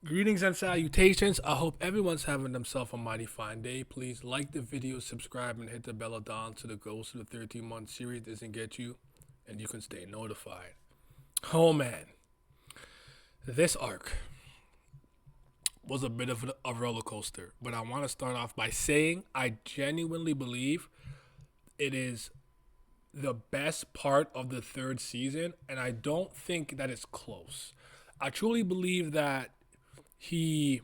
Greetings and salutations. I hope everyone's having themselves a mighty fine day. Please like the video, subscribe, and hit the bell down so the Ghost of the 13-month series doesn't get you and you can stay notified. Oh man, this arc was a bit of a roller coaster, but I want to start off by saying I genuinely believe it is the best part of the third season, and I don't think that it's close. I truly believe that he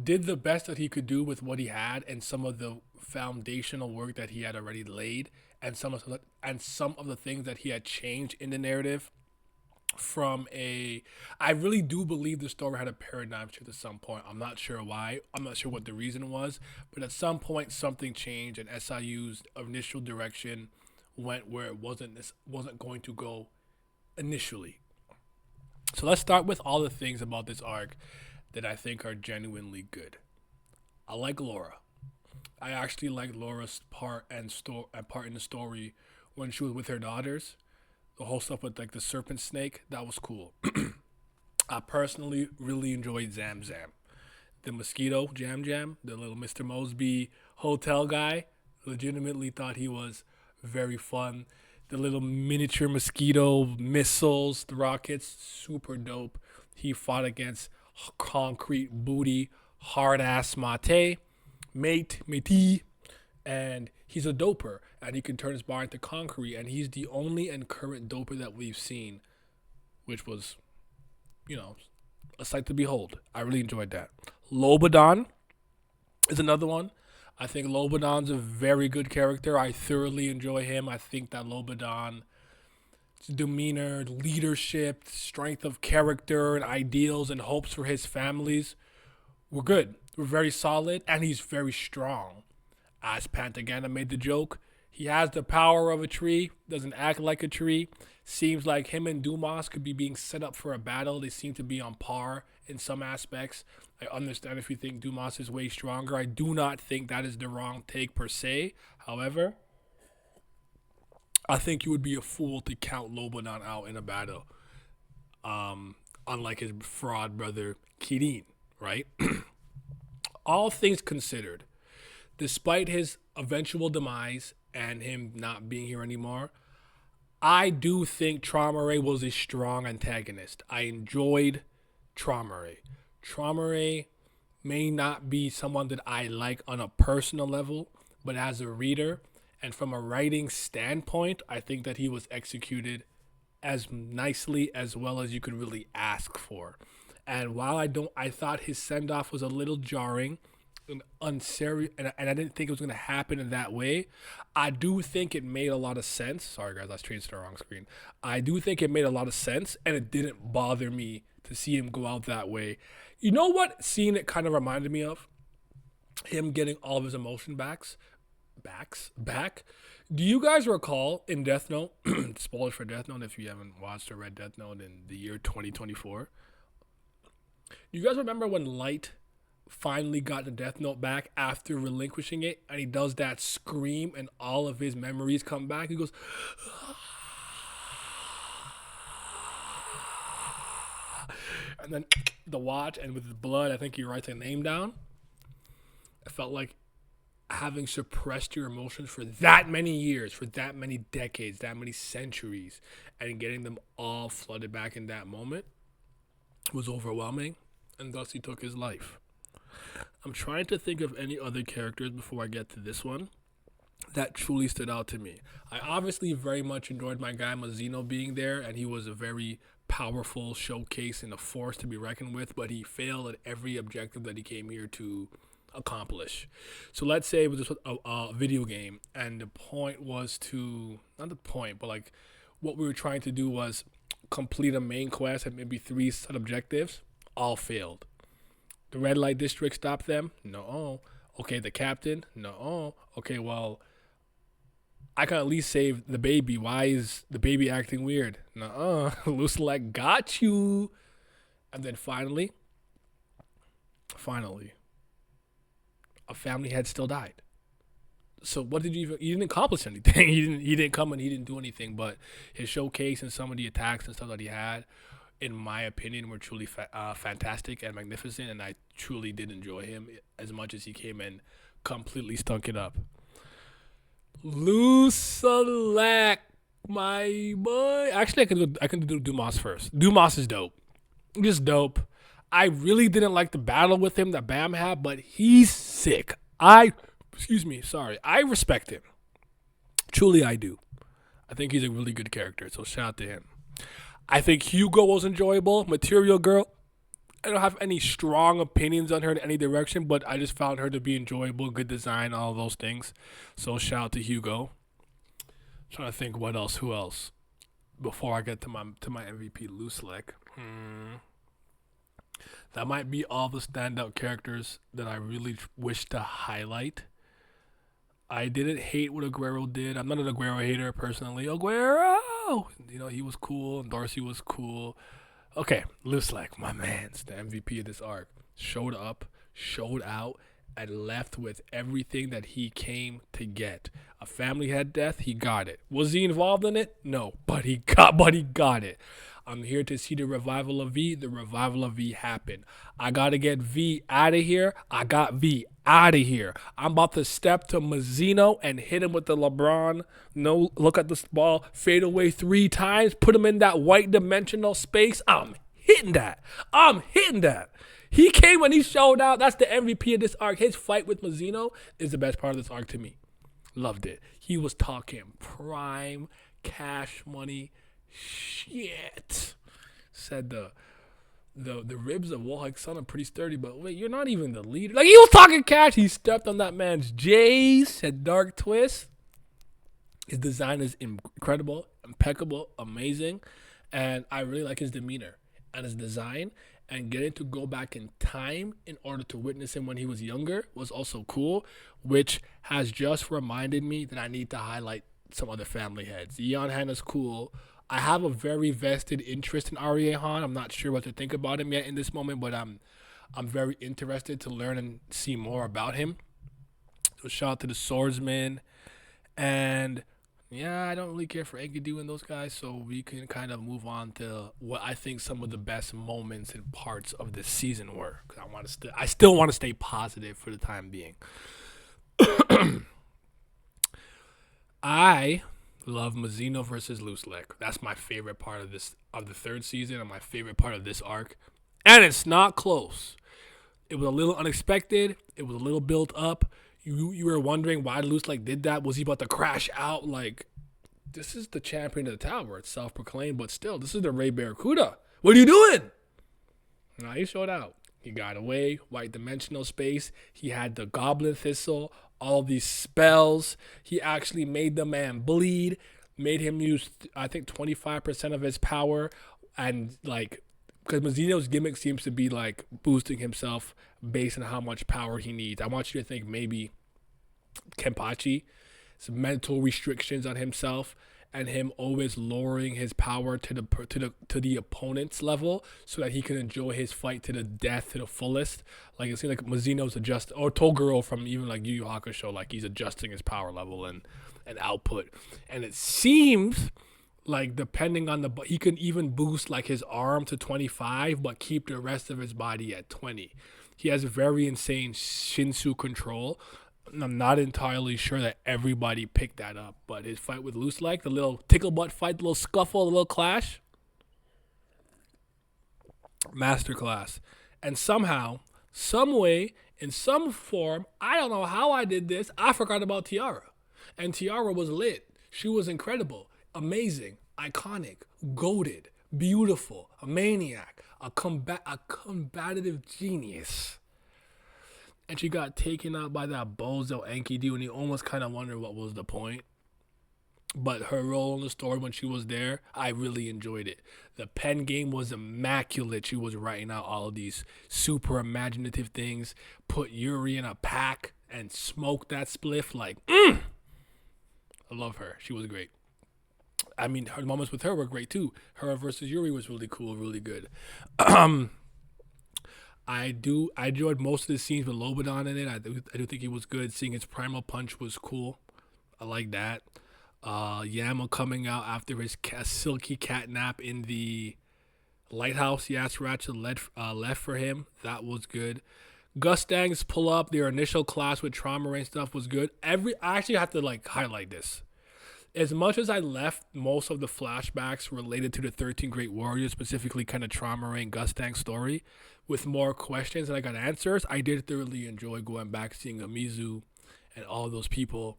did the best that he could do with what he had and some of the foundational work that he had already laid and some of the things that he had changed in the narrative from a I really do believe the story had a paradigm shift at some point. I'm not sure why. I'm not sure what the reason was, but at some point something changed and SIU's initial direction went where it wasn't going to go initially. So let's start with all the things about this arc that I think are genuinely good. I like Laura. I actually like Laura's part in the story when she was with her daughters. The whole stuff with like the serpent snake, that was cool. I personally really enjoyed Zam Zam. The mosquito Jam Jam, the little Mr. Mosby hotel guy, legitimately thought he was very fun. The little miniature mosquito missiles, the rockets, super dope. He fought against concrete booty, hard ass mate, and he's a doper, and he can turn his body into concrete, and he's the only and current doper that we've seen, which was, a sight to behold. I really enjoyed that. Lobodon is another one. I think Lobodon's a very good character. I thoroughly enjoy him. I think that Lobodon's demeanor, leadership, strength of character, and ideals and hopes for his families were good. Were very solid, and he's very strong. As Pantagana made the joke, he has the power of a tree, doesn't act like a tree. Seems like him and Dumas could be being set up for a battle. They seem to be on par in some aspects. I understand if you think Dumas is way stronger. I do not think that is the wrong take per se. However, I think you would be a fool to count Lobodon out in a battle. Unlike his fraud brother Kirin, right? All things considered, despite his eventual demise and him not being here anymore, I do think Traumeré was a strong antagonist. I enjoyed Traumeré. Traumeré may not be someone that I like on a personal level, but as a reader and from a writing standpoint, I think that he was executed as nicely as well as you could really ask for. And while I thought his send off was a little jarring and unserious, and I didn't think it was going to happen in that way, I do think it made a lot of sense. Sorry, guys, I changed to the wrong screen. I do think it made a lot of sense, and it didn't bother me to see him go out that way. You know what scene it kind of reminded me of? Him getting all of his emotion back. Do you guys recall in Death Note, spoilers for Death Note if you haven't watched or read Death Note in the year 2024, you guys remember when Light finally got the Death Note back after relinquishing it, and he does that scream and all of his memories come back? He goes, and then the watch, and with the blood, I think he writes a name down. It felt like having suppressed your emotions for that many years, for that many decades, that many centuries, and getting them all flooded back in that moment was overwhelming, and thus he took his life. I'm trying to think of any other characters before I get to this one that truly stood out to me. I obviously very much enjoyed my guy Mazzino being there, and he was a very powerful showcase and a force to be reckoned with, but he failed at every objective that he came here to accomplish. So let's say it was a video game, and the point was to, not the point, but like what we were trying to do was complete a main quest and maybe 3 set objectives, all failed. The red light district stopped them? No. Okay, the captain? No. Okay, well, I can at least save the baby. Why is the baby acting weird? No. Lucilek got you. And then finally, a family had still died. So what did you didn't accomplish anything. He didn't come and he didn't do anything, but his showcase and some of the attacks and stuff that he had in my opinion, were truly fantastic and magnificent, and I truly did enjoy him as much as he came in completely stunk it up. Loose select, my boy. Actually, I can do Dumas first. Dumas is dope. Just dope. I really didn't like the battle with him that Bam had, but he's sick. Excuse me, sorry. I respect him. Truly, I do. I think he's a really good character, so shout out to him. I think Hugo was enjoyable. Material Girl. I don't have any strong opinions on her in any direction, but I just found her to be enjoyable, good design, all those things. So shout out to Hugo. Trying to think what else, who else, before I get to my MVP, Loose Leg. That might be all the standout characters that I really wish to highlight. I didn't hate what Aguero did. I'm not an Aguero hater personally. Aguero, he was cool. Darcy was cool. Okay, Loose Leg, my man's the MVP of this arc. Showed up, showed out, and left with everything that he came to get. A family had death, he got it. Was he involved in it? No, but he got it. I'm here to see the revival of V. The revival of V happened. I gotta get V out of here. I got V out of here. I'm about to step to Mazzino and hit him with the LeBron. No, look at this ball. Fade away 3 times. Put him in that white dimensional space. I'm hitting that. He came when he showed out. That's the MVP of this arc. His fight with Mazzino is the best part of this arc to me. Loved it. He was talking prime cash money shit. Said the ribs of Wallhike Son are pretty sturdy, but wait, you're not even the leader. Like, he was talking cash. He stepped on that man's J's, said Dark Twist. His design is incredible, impeccable, amazing, and I really like his demeanor and his design. And getting to go back in time in order to witness him when he was younger was also cool, which has just reminded me that I need to highlight some other family heads. Eon Hanna's cool. I have a very vested interest in Arie Han. I'm not sure what to think about him yet in this moment, but I'm very interested to learn and see more about him. So shout out to the Swordsman. And yeah, I don't really care for Enkidu and those guys, so we can kind of move on to what I think some of the best moments and parts of this season were. Because I still want to stay positive for the time being. I love Mazzino versus Loose Leg. That's my favorite part of the third season and my favorite part of this arc. And it's not close. It was a little unexpected. It was a little built up. You were wondering why Loose Leg did that. Was he about to crash out? Like, this is the champion of the tower. It's self-proclaimed, but still, this is the Ray Barracuda. What are you doing? Nah, he showed out. He got away, white dimensional space. He had the Goblin Thistle, all these spells. He actually made the man bleed, made him use, I think, 25% of his power. And, like, because Mazzino's gimmick seems to be, like, boosting himself based on how much power he needs. I want you to think maybe Kenpachi, some mental restrictions on himself, and him always lowering his power to the opponent's level so that he can enjoy his fight to the death, to the fullest. Like, it seems like Mazzino's or Toguro from even like Yu Yu Hakusho, like he's adjusting his power level and output. And it seems like depending on he can even boost like his arm to 25, but keep the rest of his body at 20. He has very insane Shinsu control. I'm not entirely sure that everybody picked that up, but his fight with Loose Leg, the little tickle butt fight, the little scuffle, the little clash, masterclass. And somehow, some way, in some form, I don't know how I did this, I forgot about Tiara. And Tiara was lit. She was incredible, amazing, iconic, goated, beautiful, a maniac, a combative genius. And she got taken out by that bozo Enkidu, and you almost kind of wonder what was the point. But her role in the story when she was there, I really enjoyed it. The pen game was immaculate. She was writing out all of these super imaginative things, put Yuri in a pack, and smoke that spliff like, I love her. She was great. I mean, her moments with her were great too. Her versus Yuri was really cool, really good. I enjoyed most of the scenes with Lobadan in it. I do think he was good. Seeing his primal punch was cool. I like that. Yama coming out after his silky cat nap in the Lighthouse, yes, Ratchet left for him. That was good. Gustang's pull up, their initial class with trauma and stuff was good. I actually have to like highlight this. As much as I left most of the flashbacks related to the 13 Great Warriors, specifically kind of Trauma and Gustang's story, with more questions and I got answers, I did thoroughly enjoy going back seeing Amizu and all those people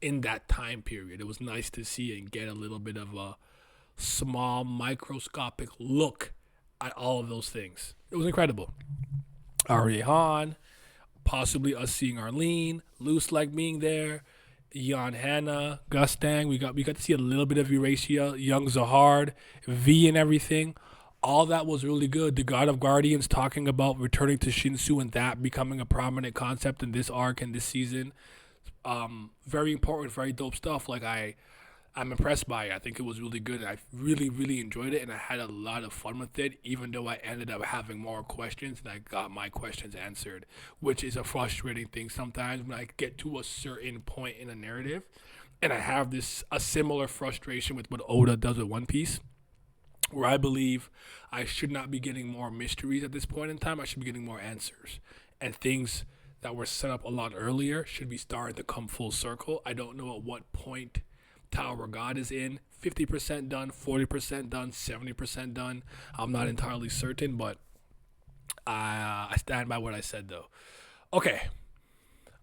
in that time period. It was nice to see and get a little bit of a small microscopic look at all of those things. It was incredible. Arihan, possibly us seeing Arlene, Loose Leg being there, Jan Hannah, Gustang. We got to see a little bit of Eurasia, young Zahard, V and everything. All that was really good. The God of Guardians talking about returning to Shinsu and that becoming a prominent concept in this arc and this season. Very important, very dope stuff. I'm impressed by it. I think it was really good. I really, really enjoyed it, and I had a lot of fun with it, even though I ended up having more questions, and I got my questions answered, which is a frustrating thing sometimes when I get to a certain point in a narrative, and I have a similar frustration with what Oda does with One Piece, where I believe I should not be getting more mysteries at this point in time. I should be getting more answers, and things that were set up a lot earlier should be starting to come full circle. I don't know at what point Tower God is in. 50% done, 40% done, 70% done. I'm not entirely certain, but I stand by what I said though. Okay,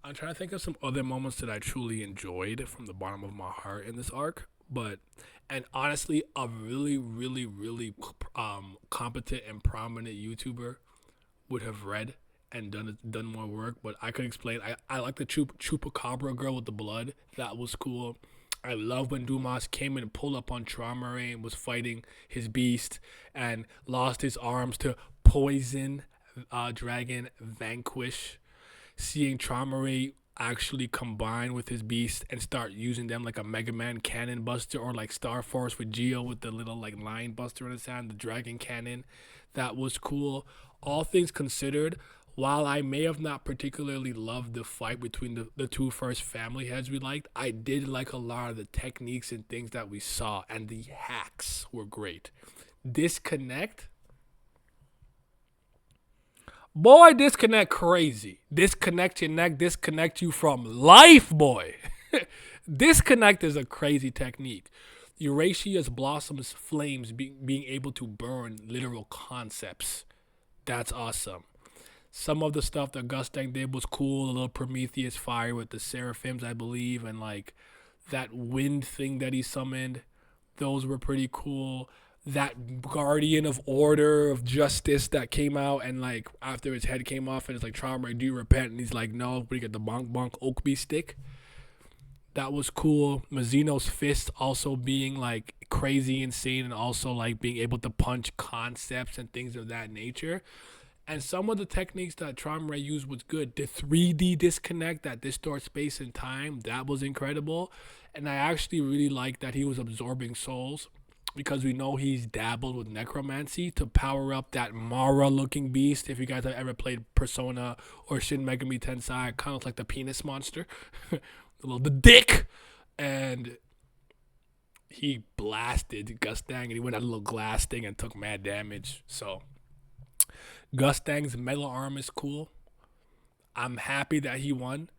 I'm trying to think of some other moments that I truly enjoyed from the bottom of my heart in this arc. And honestly, a really, really, really competent and prominent YouTuber would have read and done more work. But I could explain. I like the Chupacabra girl with the blood. That was cool. I love when Dumas came in and pulled up on Trauma and was fighting his beast and lost his arms to Poison Dragon Vanquish. Seeing Trauma actually combine with his beast and start using them like a Mega Man cannon buster, or like Star Force with Geo with the little like line buster in his hand, the dragon cannon. That was cool. All things considered, while I may have not particularly loved the fight between the two first family heads we liked, I did like a lot of the techniques and things that we saw, and the hacks were great. Disconnect. Boy, disconnect crazy. Disconnect your neck, disconnect you from life, boy. Disconnect is a crazy technique. Eurasia's blossoms flames being able to burn literal concepts. That's awesome. Some of the stuff that Gustang did was cool. A little Prometheus fire with the seraphims, I believe, and like that wind thing that he summoned. Those were pretty cool. That guardian of order of justice that came out and like after his head came off and it's like, Trauma, do you repent? And he's like, no, but he got the bonk bonk Oakby stick. That was cool. Mazino's fist also being like crazy insane and also like being able to punch concepts and things of that nature. And some of the techniques that Trauma used was good. The 3D disconnect that distorts space and time, that was incredible. And I actually really like that he was absorbing souls, because we know he's dabbled with necromancy to power up that Mara-looking beast. If you guys have ever played Persona or Shin Megami Tensei, kind of like the penis monster, the dick, and he blasted Gustang, and he went at a little glass thing and took mad damage. So Gustang's metal arm is cool. I'm happy that he won.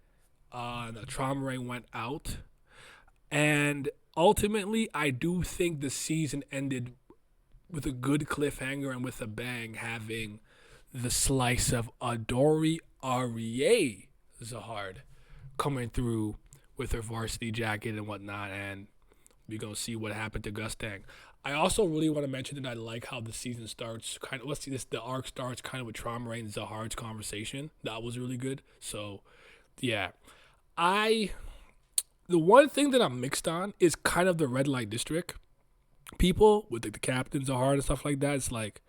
The Trauma Ray went out, and ultimately, I do think the season ended with a good cliffhanger and with a bang, having the slice of Adori Arie Zahard coming through with her varsity jacket and whatnot, and we're going to see what happened to Gustang. I also really want to mention that I like how the season starts, the arc starts kind of with Trauma and Zahard's conversation. That was really good. So, yeah. The one thing that I'm mixed on is kind of the red light district people with like the captains of heart and stuff like that. It's like,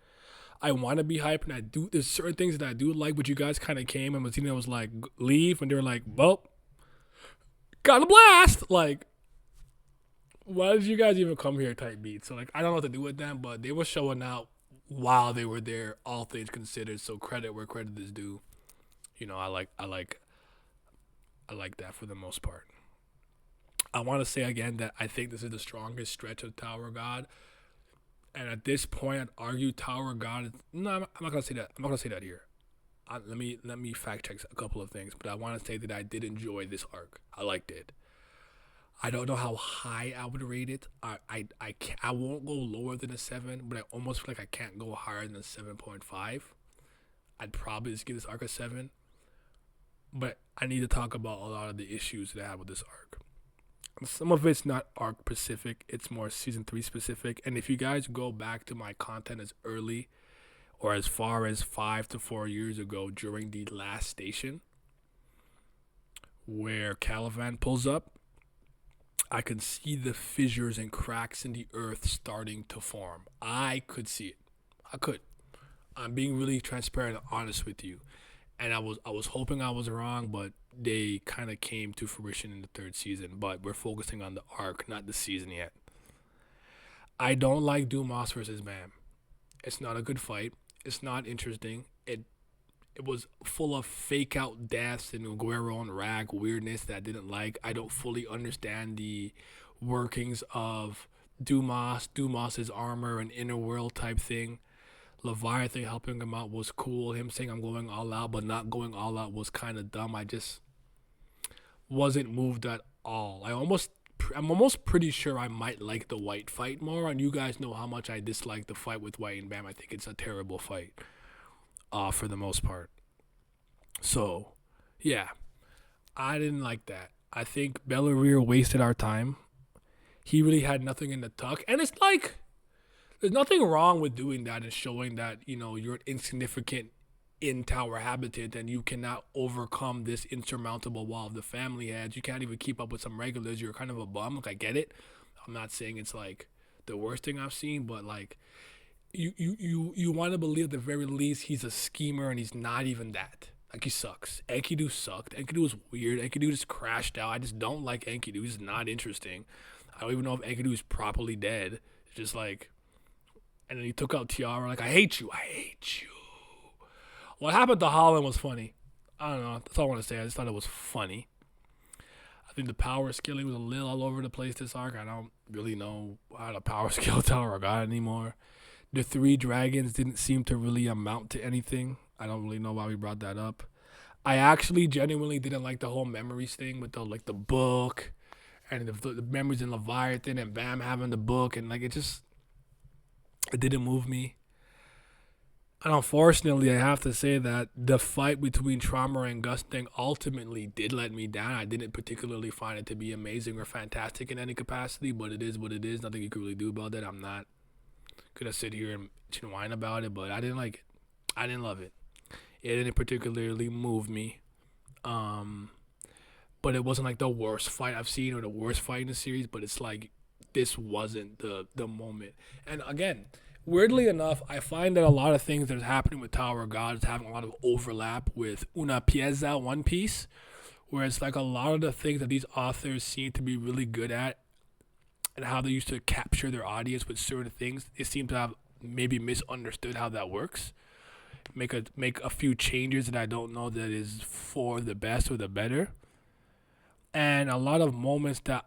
I want to be hype and there's certain things that I do like, but you guys kind of came and Mazzino was like, leave. And they were like, well, got a blast. Like, why did you guys even come here type beat? So like, I don't know what to do with them, but they were showing out while they were there, all things considered. So credit where credit is due. You know, I like that for the most part. I want to say again that I think this is the strongest stretch of Tower God And at this point, I'd argue Tower of God. No, I'm not gonna say that. I'm not gonna say that here. Let me fact check a couple of things, but I want to say that I did enjoy this arc. I liked it. I don't know how high I would rate it. I won't go lower than a 7, but I almost feel like I can't go higher than a 7.5. I'd probably just give this arc a 7, but I need to talk about a lot of the issues that I have with this arc. Some of it's not arc specific; it's more season 3 specific. And if you guys go back to my content as early or as far as 5 to 4 years ago during the last station where Calivan pulls up, I could see the fissures and cracks in the earth starting to form. I could see it. I could. I'm being really transparent and honest with you. And I was hoping I was wrong, but they kind of came to fruition in the 3rd season. But we're focusing on the arc, not the season yet. I don't like Dumas versus Bam. It's not a good fight. It's not interesting. It was full of fake out deaths and Guerrero and Rag weirdness that I didn't like. I don't fully understand the workings of Dumas's armor and inner world type thing. Leviathan helping him out was cool. Him saying I'm going all out but not going all out was kind of dumb. I just wasn't moved at all. I'm almost pretty sure I might like the White fight more, and you guys know how much I dislike the fight with White and Bam. I think it's a terrible fight. For the most part. So, yeah, I didn't like that. I think Belleria wasted our time. He really had nothing in the tuck. And it's like, there's nothing wrong with doing that and showing that, you're an insignificant in-tower habitant and you cannot overcome this insurmountable wall of the family heads. You can't even keep up with some regulars. You're kind of a bum. Like, I get it. I'm not saying it's, like, the worst thing I've seen, but, like, you want to believe at the very least he's a schemer and he's not even that. Like, he sucks. Enkidu sucked. Enkidu was weird. Enkidu just crashed out. I just don't like Enkidu. He's not interesting. I don't even know if Enkidu is properly dead. It's just like, and then he took out Tiara. Like, I hate you. What happened to Holland was funny. I don't know. That's all I want to say. I just thought it was funny. I think the power scaling was a little all over the place this arc. I don't really know how to power scale Tower of God anymore. The 3 dragons didn't seem to really amount to anything. I don't really know why we brought that up. I actually genuinely didn't like the whole memories thing with the book and the memories in Leviathan and Bam having the book, and like it didn't move me. And unfortunately, I have to say that the fight between Trauma and Gustang ultimately did let me down. I didn't particularly find it to be amazing or fantastic in any capacity, but it is what it is. Nothing you can really do about that. I'm not gonna sit here and whine about it, but I didn't like it. I didn't love it. It didn't particularly move me. But it wasn't like the worst fight I've seen or the worst fight in the series, but it's like this wasn't the moment. And again, weirdly enough, I find that a lot of things that are happening with Tower of God is having a lot of overlap with Una Pieza One Piece, where it's like a lot of the things that these authors seem to be really good at and how they used to capture their audience with certain things, they seem to have maybe misunderstood how that works. Make a few changes that I don't know that is for the best or the better. And a lot of moments that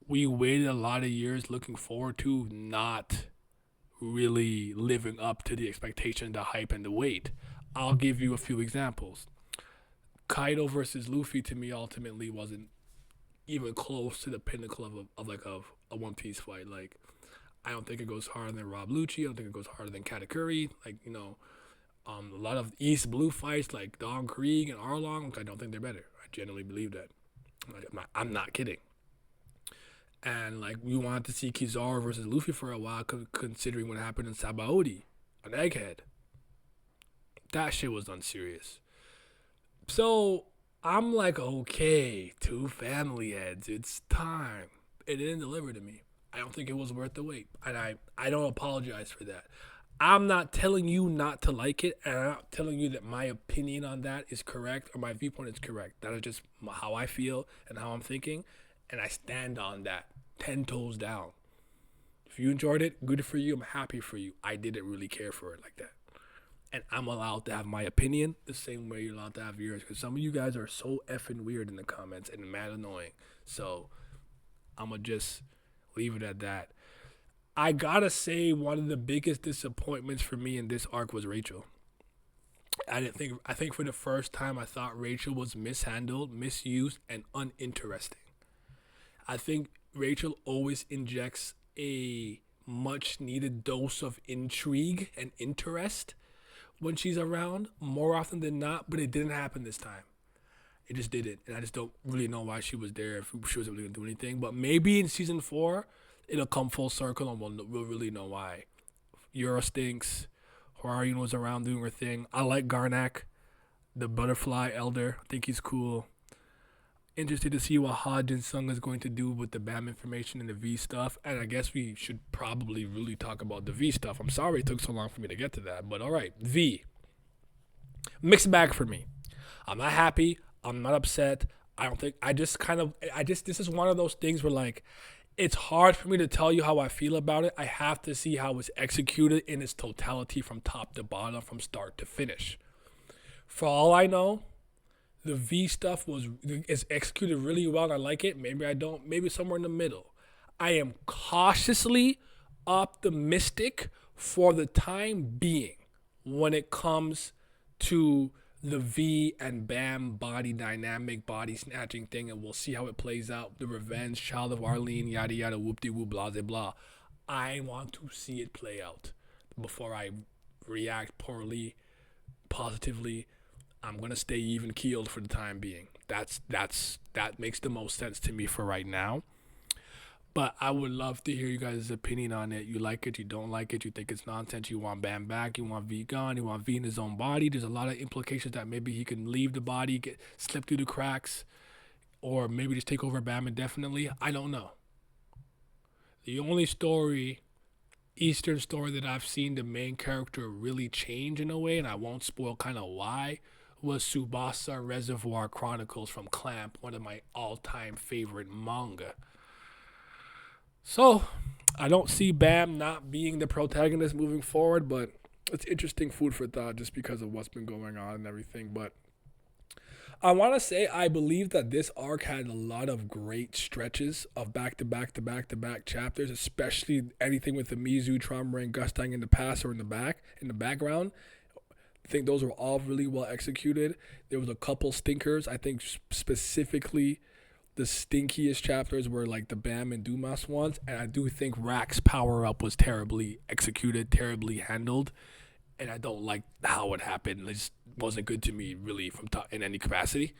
we waited a lot of years looking forward to not really living up to the expectation, the hype, and the wait. I'll give you a few examples. Kaido versus Luffy to me ultimately wasn't even close to the pinnacle of a One Piece fight. Like, I don't think it goes harder than Rob Lucci. I don't think it goes harder than Katakuri. Like, a lot of East Blue fights like Don Krieg and Arlong, I don't think they're better. I genuinely believe that. I'm not kidding. And like, we wanted to see Kizaru versus Luffy for a while, considering what happened in Sabaody on Egghead. That shit was unserious. So I'm like, okay, 2 family heads, it's time. It didn't deliver to me. I don't think it was worth the wait. And I don't apologize for that. I'm not telling you not to like it, and I'm not telling you that my opinion on that is correct or my viewpoint is correct. That is just how I feel and how I'm thinking, and I stand on that 10 toes down. If you enjoyed it, good for you. I'm happy for you. I didn't really care for it like that. And I'm allowed to have my opinion the same way you're allowed to have yours, because some of you guys are so effing weird in the comments and mad annoying. So I'm going to just leave it at that. I gotta say, one of the biggest disappointments for me in this arc was Rachel. I think for the first time I thought Rachel was mishandled, misused, and uninteresting. I think Rachel always injects a much needed dose of intrigue and interest when she's around, more often than not, but it didn't happen this time. It just didn't. And I just don't really know why she was there, if she wasn't really going to do anything. But maybe in season 4, it'll come full circle and we'll really know why. Yura stinks. Horarian was around doing her thing. I like Garnak, the butterfly elder. I think he's cool. Interested to see what Hodge Sung is going to do with the BAM information and the V stuff. And I guess we should probably really talk about the V stuff. I'm sorry it took so long for me to get to that. But all right, V. Mixed bag for me. I'm not happy. I'm not upset. This is one of those things where, like, it's hard for me to tell you how I feel about it. I have to see how it's executed in its totality from top to bottom, from start to finish. For all I know, the V stuff is executed really well and I like it. Maybe I don't. Maybe somewhere in the middle. I am cautiously optimistic for the time being when it comes to the V and BAM body dynamic, body snatching thing, and we'll see how it plays out. The revenge, child of Arlene, yada yada, whoop-de-whoop, blah, blah, blah. I want to see it play out before I react poorly, positively. I'm gonna stay even keeled for the time being. That makes the most sense to me for right now. But I would love to hear you guys' opinion on it. You like it, you don't like it, you think it's nonsense, you want BAM back, you want V gone, you want V in his own body. There's a lot of implications that maybe he can leave the body, slip through the cracks, or maybe just take over BAM indefinitely. I don't know. The only Eastern story that I've seen the main character really change in a way, and I won't spoil kind of why, was Tsubasa Reservoir Chronicles from Clamp, one of my all-time favorite manga. So, I don't see BAM not being the protagonist moving forward, but it's interesting food for thought just because of what's been going on and everything. But I want to say I believe that this arc had a lot of great stretches of back-to-back chapters, especially anything with the Mizu, Trauma, and Gustang in the past or in the background. I think those were all really well executed. There was a couple stinkers. I think specifically the stinkiest chapters were like the BAM and Dumas ones, and I do think Rack's power up was terribly executed, terribly handled, and I don't like how it happened. It just wasn't good to me really from in any capacity.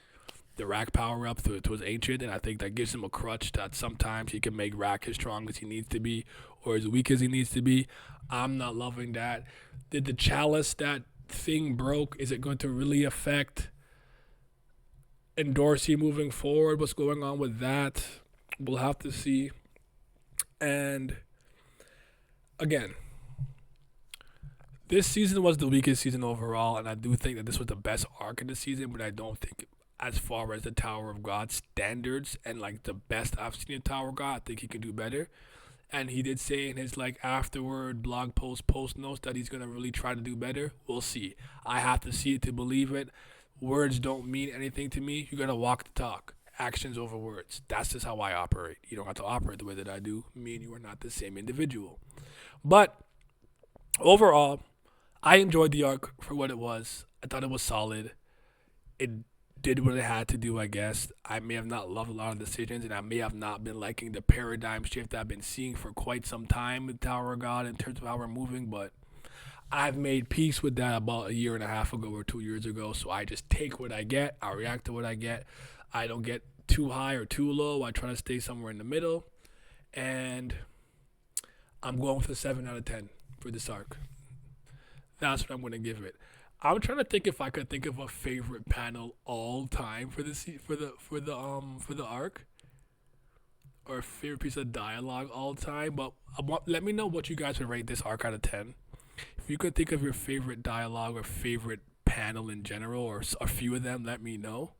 The Rack power up to his ancient, and I think that gives him a crutch that sometimes he can make Rack as strong as he needs to be or as weak as he needs to be. I'm not loving that. Did the chalice that thing broke? Is it going to really affect Dorsey moving forward? What's going on with that? We'll have to see. And again, this season was the weakest season overall, and I do think that this was the best arc in the season, but I don't think as far as the Tower of God standards and like the best I've seen in Tower of God, I think he can do better. And he did say in his like afterward blog post notes that he's gonna really try to do better. We'll see. I have to see it to believe it. Words don't mean anything to me. You gotta walk the talk. Actions over words. That's just how I operate. You don't have to operate the way that I do. Me and you are not the same individual. But overall, I enjoyed the arc for what it was. I thought it was solid. It did what it had to do, I guess. I may have not loved a lot of decisions, and I may have not been liking the paradigm shift I've been seeing for quite some time with Tower of God in terms of how we're moving, but I've made peace with that about a year and a half ago or 2 years ago, so I just take what I get. I react to what I get. I don't get too high or too low. I try to stay somewhere in the middle, and I'm going for 7 out of 10 for this arc. That's what I'm going to give it. I'm trying to think if I could think of a favorite panel all time for the arc, or a favorite piece of dialogue all time. But let me know what you guys would rate this arc out of 10. If you could think of your favorite dialogue or favorite panel in general, or a few of them, let me know.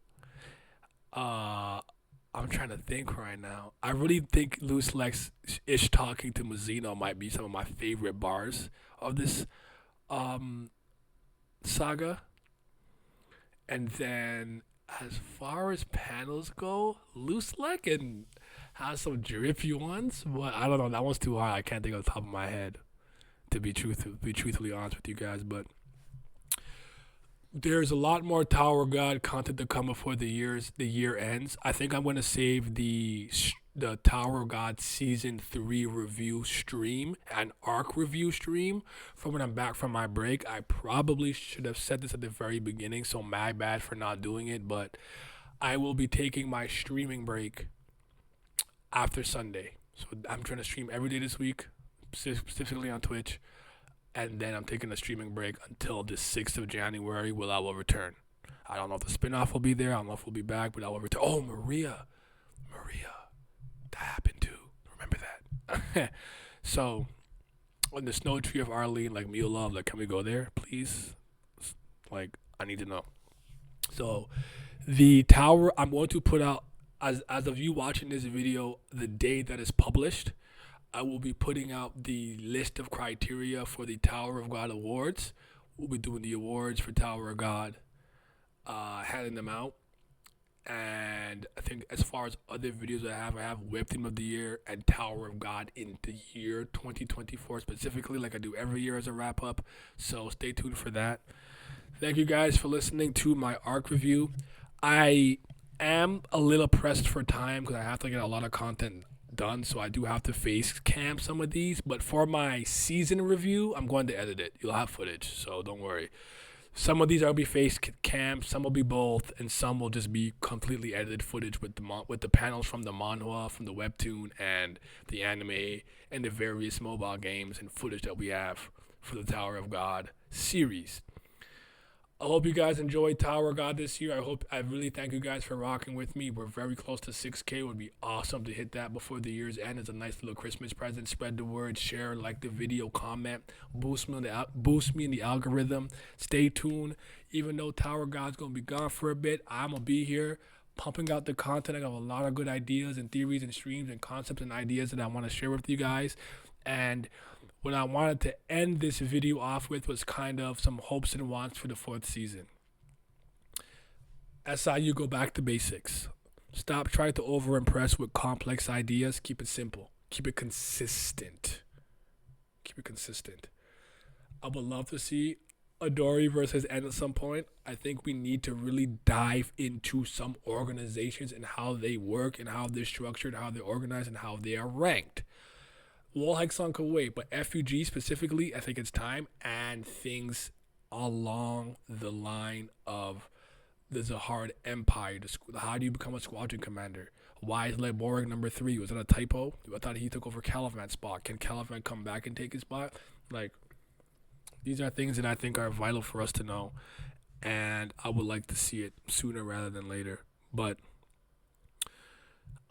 I'm trying to think right now. I really think Loose Lex ish talking to Mazzino might be some of my favorite bars of this saga. And then as far as panels go, Loose Leg and has some drippy ones, but I don't know. That one's too high. I can't think of the top of my head to be truthfully honest with you guys. But there's a lot more Tower of God content to come before the year ends. I think I'm gonna save the Tower of God season 3 review stream and arc review stream for when I'm back from my break. I probably should have said this at the very beginning, so my bad for not doing it. But I will be taking my streaming break after Sunday. So I'm trying to stream every day this week, specifically on Twitch, and then I'm taking a streaming break until the 6th of January, when I will return. I don't know if the spinoff will be there. I don't know if we'll be back, but I will return. Oh, Maria, that happened too. Remember that? So, on the snow tree of Arlene, like Mia Love, like, can we go there, please? Like, I need to know. So, the tower, I'm going to put out, as of you watching this video, the day that is published, I will be putting out the list of criteria for the Tower of God awards. We'll be doing the awards for Tower of God, handing them out. And I think as far as other videos I have Web Team of the Year and Tower of God in the year 2024 specifically, like I do every year as a wrap up. So stay tuned for that. Thank you guys for listening to my arc review. I am a little pressed for time because I have to get a lot of content done, so I do have to face cam some of these. But for my season review, I'm going to edit it. You'll have footage, so don't worry. Some of these will be face cam, some will be both, and some will just be completely edited footage with the panels from the manhwa, from the webtoon, and the anime, and the various mobile games and footage that we have for the Tower of God series. I hope you guys enjoyed Tower of God this year. I really thank you guys for rocking with me. We're very close to 6K. It would be awesome to hit that before the year's end. It's a nice little Christmas present. Spread the word, share, like the video, comment, boost me in the algorithm. Stay tuned. Even though Tower of God's gonna be gone for a bit, I'm gonna be here pumping out the content. I got a lot of good ideas and theories and streams and concepts and ideas that I want to share with you guys. And what I wanted to end this video off with was kind of some hopes and wants for the 4th season. SIU, go back to basics. Stop trying to over-impress with complex ideas. Keep it simple. Keep it consistent. I would love to see Adori versus N at some point. I think we need to really dive into some organizations and how they work and how they're structured, how they're organized, and how they are ranked. Wall Hexon could wait, but FUG specifically, I think it's time, and things along the line of the Zahard Empire. How do you become a squadron commander? Why is Leborg number 3? Was that a typo? I thought he took over Calivan's spot. Can Calivan come back and take his spot? Like, these are things that I think are vital for us to know, and I would like to see it sooner rather than later. But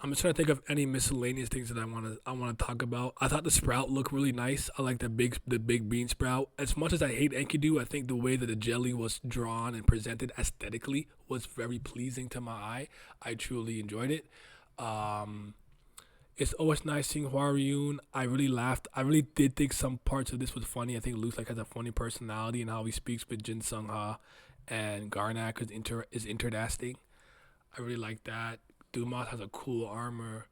I'm just trying to think of any miscellaneous things that I want to talk about. I thought the sprout looked really nice. I like the big bean sprout. As much as I hate Enkidu, I think the way that the jelly was drawn and presented aesthetically was very pleasing to my eye. I truly enjoyed it. It's always nice seeing Hwaryun. I really laughed. I really did think some parts of this was funny. I think Luce has a funny personality and how he speaks with Jin Sung Ha, and Garnak is interesting. I really like that. Dumas has a cool armor.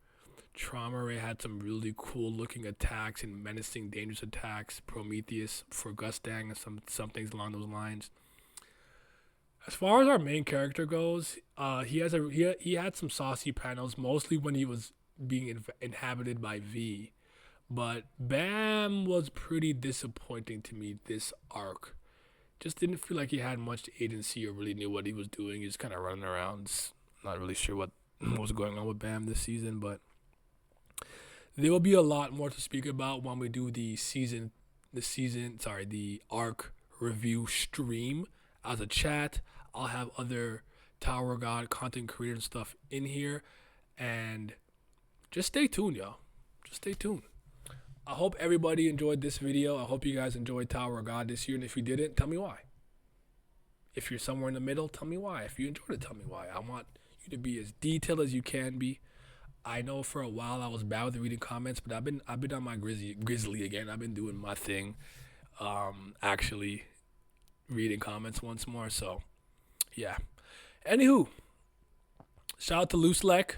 Trauma Ray had some really cool looking attacks and menacing, dangerous attacks. Prometheus for Gustang and some things along those lines. As far as our main character goes, he had some saucy panels, mostly when he was being inhabited by V. But Bam was pretty disappointing to me this arc. Just didn't feel like he had much agency or really knew what he was doing. He was kind of running around. Not really sure what was going on with Bam this season, but there will be a lot more to speak about when we do the arc review stream. As a chat, I'll have other Tower of God content creator and stuff in here, and just stay tuned, y'all. Just stay tuned. I hope everybody enjoyed this video. I hope you guys enjoyed Tower of God this year, and if you didn't, tell me why. If you're somewhere in the middle, tell me why. If you enjoyed it, tell me why. I want you to be as detailed as you can be. I know for a while I was bad with reading comments, but I've been on my grizzly again. I've been doing my thing, actually reading comments once more. So, yeah. Anywho, shout out to Loose Lek.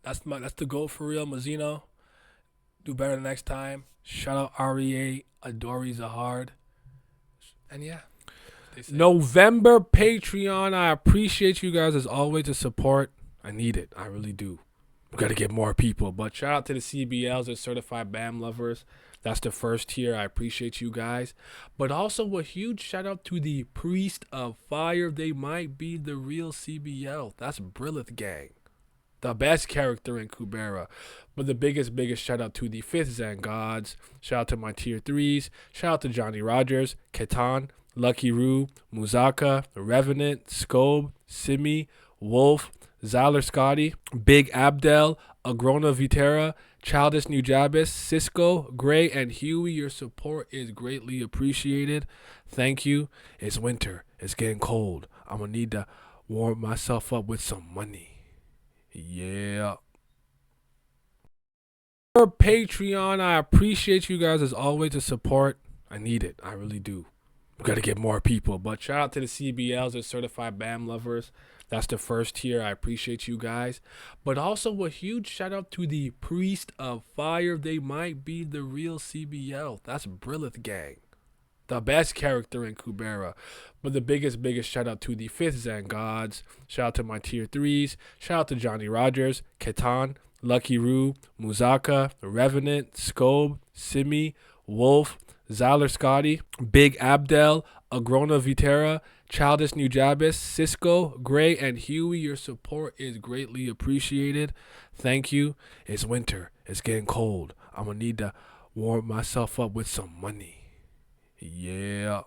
That's the goal for real, Mazzino. Do better next time. Shout out REA, Adori Zahard. And yeah. November Patreon. I appreciate you guys as always the support. I need it. I really do. We got to get more people. But shout out to the CBLs and certified BAM lovers. That's the first tier. I appreciate you guys. But also a huge shout out to the Priest of Fire. They might be the real CBL. That's Brillith Gang. The best character in Kubera. But the biggest shout out to the 5th Zen Gods. Shout out to my tier 3s. Shout out to Johnny Rogers, Ketan, Lucky Roo, Muzaka, Revenant, Scobe, Simi, Wolf, Zyler Scotty, Big Abdel, Agrona Vitera, Childish Nujabis, Cisco, Gray, and Huey. Your support is greatly appreciated. Thank you. It's winter. It's getting cold. I'm going to need to warm myself up with some money. Yeah. For Patreon, I appreciate you guys as always the support. I need it. I really do. We got to get more people. But shout out to the CBLs and certified BAM lovers. That's the first tier. I appreciate you guys. But also a huge shout out to the Priest of Fire. They might be the real CBL. That's Brillith Gang. The best character in Kubera. But the biggest shout out to the 5th Zen Gods. Shout out to my tier 3s. Shout out to Johnny Rogers, Ketan, Lucky Roo, Muzaka, Revenant, Scobe, Simi, Wolf, Zyler Scotty, Big Abdel, Agrona Vitera, Childish Nujabis, Cisco, Gray, and Huey. Your support is greatly appreciated. Thank you. It's winter. It's getting cold. I'm going to need to warm myself up with some money. Yeah.